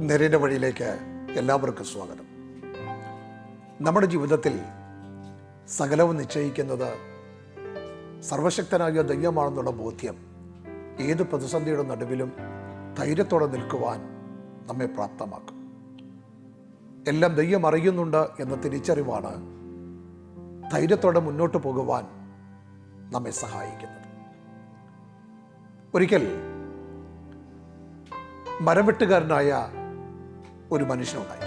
നേരിൻ്റെ വഴിയിലേക്ക് എല്ലാവർക്കും സ്വാഗതം. നമ്മുടെ ജീവിതത്തിൽ സകലവും നിശ്ചയിക്കുന്നത് സർവശക്തനായ ദൈവമാണെന്നുള്ള ബോധ്യം ഏത് പ്രതിസന്ധിയുടെ നടുവിലും ധൈര്യത്തോടെ നിൽക്കുവാൻ നമ്മെ പ്രാപ്തമാക്കും. എല്ലാം ദൈവം അറിയുന്നുണ്ട് എന്ന തിരിച്ചറിവാണ് ധൈര്യത്തോടെ മുന്നോട്ട് പോകുവാൻ നമ്മെ സഹായിക്കുന്നത്. ഒരിക്കൽ മരം വെട്ടുകാരനായ ഒരു മനുഷ്യനുണ്ടായി.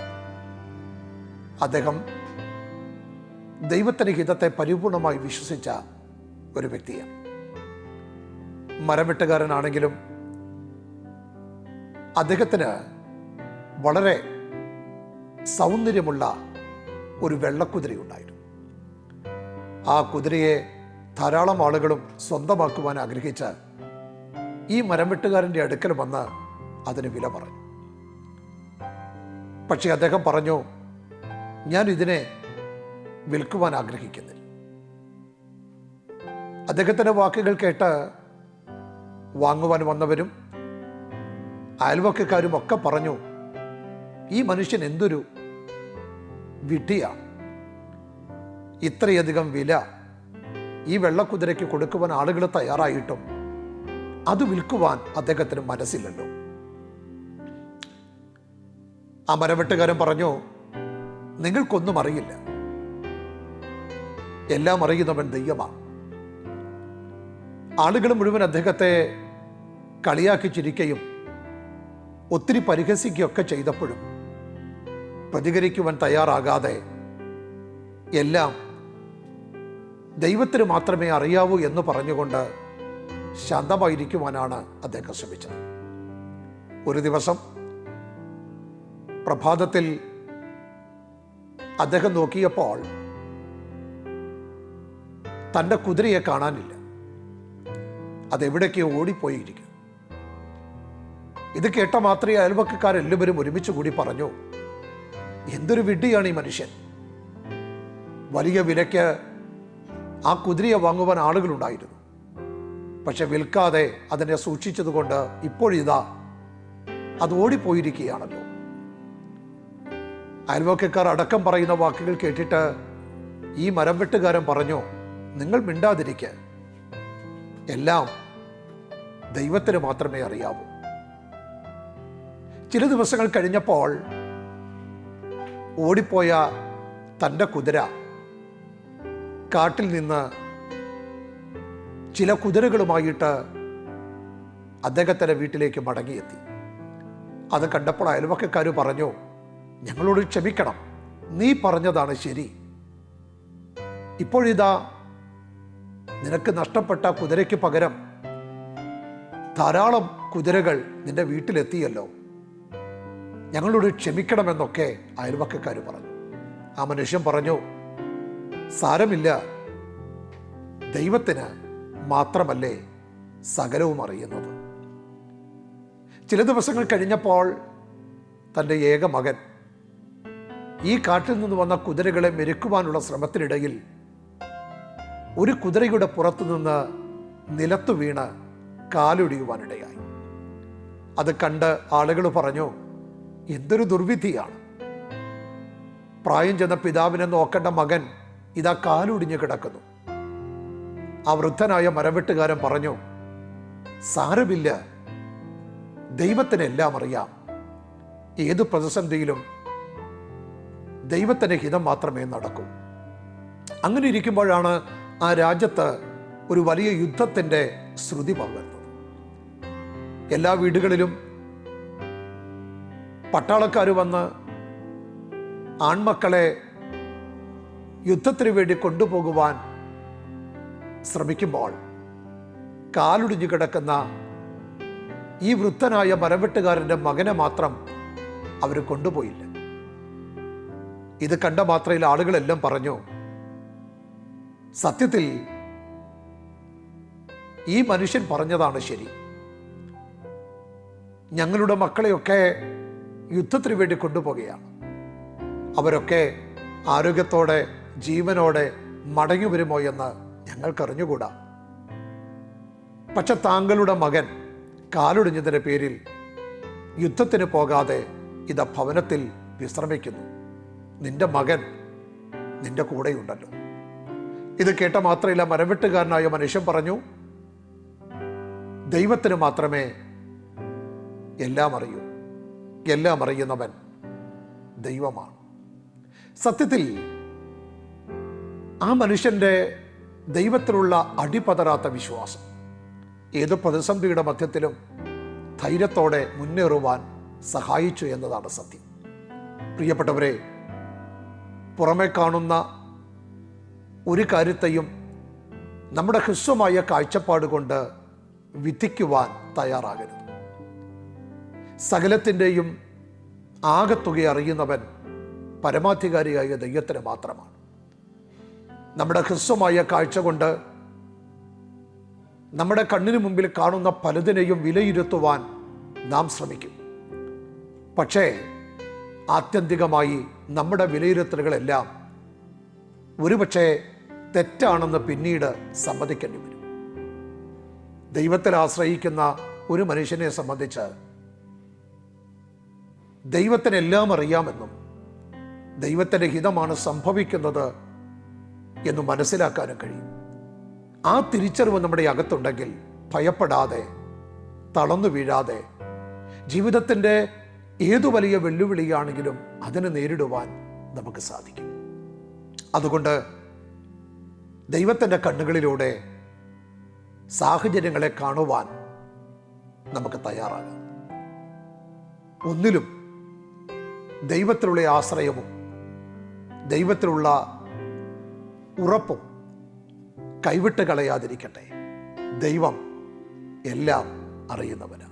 അദ്ദേഹം ദൈവത്തിൻ്റെ ഹിതത്തെ പരിപൂർണമായി വിശ്വസിച്ച ഒരു വ്യക്തിയാണ്. മരം വെട്ടുകാരനാണെങ്കിലും അദ്ദേഹത്തിന് വളരെ സൗന്ദര്യമുള്ള ഒരു വെള്ളക്കുതിരയുണ്ടായിരുന്നു. ആ കുതിരയെ ധാരാളം ആളുകളും സ്വന്തമാക്കുവാൻ ആഗ്രഹിച്ച് ഈ മരം വെട്ടുകാരൻ്റെ അടുക്കൽ വന്ന് അതിന് വില പറഞ്ഞു. പക്ഷേ അദ്ദേഹം പറഞ്ഞു, ഞാൻ ഇതിനെ വിൽക്കുവാൻ ആഗ്രഹിക്കുന്നില്ല. അദ്ദേഹത്തിൻ്റെ വാക്കുകൾ കേട്ട് വാങ്ങുവാൻ വന്നവരും അയൽവക്കക്കാരും ഒക്കെ പറഞ്ഞു, ഈ മനുഷ്യൻ എന്തൊരു വിഡ്ഢിയാണ്, ഇത്രയധികം വില ഈ വെള്ളക്കുതിരയ്ക്ക് കൊടുക്കുവാൻ ആളുകൾ തയ്യാറായിട്ടും അത് വിൽക്കുവാൻ അദ്ദേഹത്തിന് മനസ്സില്ലല്ലോ. ആ മരവെട്ടുകാരൻ പറഞ്ഞു, നിങ്ങൾക്കൊന്നും അറിയില്ല, എല്ലാം അറിയുന്നവൻ ദൈവമാണ്. ആളുകൾ മുഴുവൻ അദ്ദേഹത്തെ കളിയാക്കി ചിരിക്കുകയും ഒത്തിരി പരിഹസിക്കുകയൊക്കെ ചെയ്തപ്പോഴും പ്രതികരിക്കുവാൻ തയ്യാറാകാതെ എല്ലാം ദൈവത്തിന് മാത്രമേ അറിയാവൂ എന്ന് പറഞ്ഞുകൊണ്ട് ശാന്തമായിരിക്കുവാനാണ് അദ്ദേഹം ശ്രമിച്ചത്. ഒരു ദിവസം പ്രഭാതത്തിൽ അദ്ദേഹം നോക്കിയപ്പോൾ തൻ്റെ കുതിരയെ കാണാനില്ല. അതെവിടേക്കോ ഓടിപ്പോയിരിക്കും. ഇത് കേട്ട മാത്രമേ അയൽവക്കക്കാരെല്ലാവരും ഒരുമിച്ച് കൂടി പറഞ്ഞു, എന്തൊരു വിഡ്ഢിയാണ് ഈ മനുഷ്യൻ. വലിയ വിലയ്ക്ക് ആ കുതിരയെ വാങ്ങുവാൻ ആളുകളുണ്ടായിരുന്നു. പക്ഷെ വിൽക്കാതെ അതിനെ സൂക്ഷിച്ചതുകൊണ്ട് ഇപ്പോഴിതാ അത് ഓടിപ്പോയിരിക്കുകയാണല്ലോ. അയൽവക്കക്കാർ അടക്കം പറയുന്ന വാക്കുകൾ കേട്ടിട്ട് ഈ മരം വെട്ടുകാരൻ പറഞ്ഞു, നിങ്ങൾ മിണ്ടാതിരിക്കുക, എല്ലാം ദൈവത്തിന് മാത്രമേ അറിയാവൂ. ചില ദിവസങ്ങൾ കഴിഞ്ഞപ്പോൾ ഓടിപ്പോയ തൻ്റെ കുതിര കാട്ടിൽ നിന്ന് ചില കുതിരകളുമായിട്ട് അദ്ദേഹത്തിൻ്റെ വീട്ടിലേക്ക് മടങ്ങിയെത്തി. അത് കണ്ടപ്പോൾ അയൽവക്കക്കാർ പറഞ്ഞു, ഞങ്ങളോട് ക്ഷമിക്കണം, നീ പറഞ്ഞതാണ് ശരി. ഇപ്പോഴിതാ നിനക്ക് നഷ്ടപ്പെട്ട കുതിരയ്ക്ക് പകരം ധാരാളം കുതിരകൾ നിന്റെ വീട്ടിലെത്തിയല്ലോ, ഞങ്ങളോട് ക്ഷമിക്കണമെന്നൊക്കെ അയൽവക്കക്കാർ പറഞ്ഞു. ആ മനുഷ്യൻ പറഞ്ഞു, സാരമില്ല, ദൈവത്തിന് മാത്രമല്ലേ സകലവും അറിയുന്നത്. ചില ദിവസങ്ങൾ കഴിഞ്ഞപ്പോൾ തൻ്റെ ഏക മകൻ ഈ കാട്ടിൽ നിന്ന് വന്ന കുതിരകളെ മെരുക്കുവാനുള്ള ശ്രമത്തിനിടയിൽ ഒരു കുതിരയുടെ പുറത്തു നിന്ന് നിലത്തു വീണ് കാലൊടിയുവാനിടയായി. അത് കണ്ട് ആളുകൾ പറഞ്ഞു, എന്തൊരു ദുർവിധിയാണ്, പ്രായം ചെന്ന പിതാവിനെ നോക്കേണ്ട മകൻ ഇതാ കാലൊടിഞ്ഞു കിടക്കുന്നു. ആ വൃദ്ധനായ മരവെട്ടുകാരൻ പറഞ്ഞു, സാരമില്ല, ദൈവത്തിന് എല്ലാം അറിയാം. ഏത് പ്രതിസന്ധിയിലും ദൈവത്തിൻ്റെ ഹിതം മാത്രമേ നടക്കൂ. അങ്ങനെ ഇരിക്കുമ്പോഴാണ് ആ രാജ്യത്ത് ഒരു വലിയ യുദ്ധത്തിൻ്റെ ശ്രുതി പകർന്നത്. എല്ലാ വീടുകളിലും പട്ടാളക്കാർ വന്ന് ആൺമക്കളെ യുദ്ധത്തിന് വേണ്ടി കൊണ്ടുപോകുവാൻ ശ്രമിക്കുമ്പോൾ കാലൊടിഞ്ഞു കിടക്കുന്ന ഈ വൃദ്ധനായ മരവെട്ടുകാരൻ്റെ മകനെ മാത്രം അവർ കൊണ്ടുപോയില്ല. ഇത് കണ്ട മാത്രയിൽ ആളുകളെല്ലാം പറഞ്ഞു, സത്യത്തിൽ ഈ മനുഷ്യൻ പറഞ്ഞതാണ് ശരി. ഞങ്ങളുടെ മക്കളെയൊക്കെ യുദ്ധത്തിന് വേണ്ടി കൊണ്ടുപോകുകയാണ്. അവരൊക്കെ ആരോഗ്യത്തോടെ ജീവനോടെ മടങ്ങി വരുമോ എന്ന് ഞങ്ങൾക്കറിഞ്ഞുകൂടാ. പക്ഷെ താങ്കളുടെ മകൻ കാലൊടിഞ്ഞതിൻ്റെ പേരിൽ യുദ്ധത്തിന് പോകാതെ ഇതാ ഭവനത്തിൽ വിശ്രമിക്കുന്നു. നിന്റെ മകൻ നിന്റെ കൂടെയുണ്ടല്ലോ. ഇത് കേട്ട മാത്രമല്ല, മരംവെട്ടുകാരനായ മനുഷ്യൻ പറഞ്ഞു, ദൈവത്തിന് മാത്രമേ എല്ലാം അറിയൂ. എല്ലാം അറിയുന്നവൻ ദൈവമാണ്. സത്യത്തിൽ ആ മനുഷ്യൻ്റെ ദൈവത്തിലുള്ള അടിപതരാത്ത വിശ്വാസം ഏത് പ്രതിസന്ധിയുടെ മധ്യത്തിലും ധൈര്യത്തോടെ മുന്നേറുവാൻ സഹായിച്ചു എന്നതാണ് സത്യം. പ്രിയപ്പെട്ടവരെ, പുറമെ കാണുന്ന ഒരു കാര്യത്തെയും നമ്മുടെ ഹ്രസ്വമായ കാഴ്ചപ്പാട് കൊണ്ട് വിധിക്കുവാൻ തയ്യാറാകരുത്. സകലത്തിൻ്റെയും ആകത്തുക അറിയുന്നവൻ പരമാധികാരിയായ ദൈവത്തിന് മാത്രമാണ്. നമ്മുടെ ഹ്രസ്വമായ കാഴ്ച കൊണ്ട് നമ്മുടെ കണ്ണിന് മുമ്പിൽ കാണുന്ന പലതിനെയും വിലയിരുത്തുവാൻ നാം ശ്രമിക്കും. പക്ഷേ ആത്യന്തികമായി നമ്മുടെ വിലയിരുത്തലുകളെല്ലാം ഒരുപക്ഷെ തെറ്റാണെന്ന് പിന്നീട് സമ്മതിക്കേണ്ടി വരും. ദൈവത്തിൽ ആശ്രയിക്കുന്ന ഒരു മനുഷ്യനെ സംബന്ധിച്ച് ദൈവത്തിനെല്ലാം അറിയാമെന്നും ദൈവത്തിൻ്റെ ഹിതമാണ് സംഭവിക്കുന്നത് എന്ന് മനസ്സിലാക്കാനും കഴിയും. ആ തിരിച്ചറിവ് നമ്മുടെ അകത്തുണ്ടെങ്കിൽ ഭയപ്പെടാതെ, തളർന്നു വീഴാതെ, ജീവിതത്തിൻ്റെ ഏതു വലിയ വെല്ലുവിളിയാണെങ്കിലും അതിനെ നേരിടുവാൻ നമുക്ക് സാധിക്കും. അതുകൊണ്ട് ദൈവത്തിൻ്റെ കണ്ണുകളിലൂടെ സാഹചര്യങ്ങളെ കാണുവാൻ നമുക്ക് തയ്യാറാകാം. ഒന്നിലും ദൈവത്തിലുള്ള ആശ്രയവും ദൈവത്തിലുള്ള ഉറപ്പും കൈവിട്ട് കളയാതിരിക്കട്ടെ. ദൈവം എല്ലാം അറിയുന്നവനാണ്.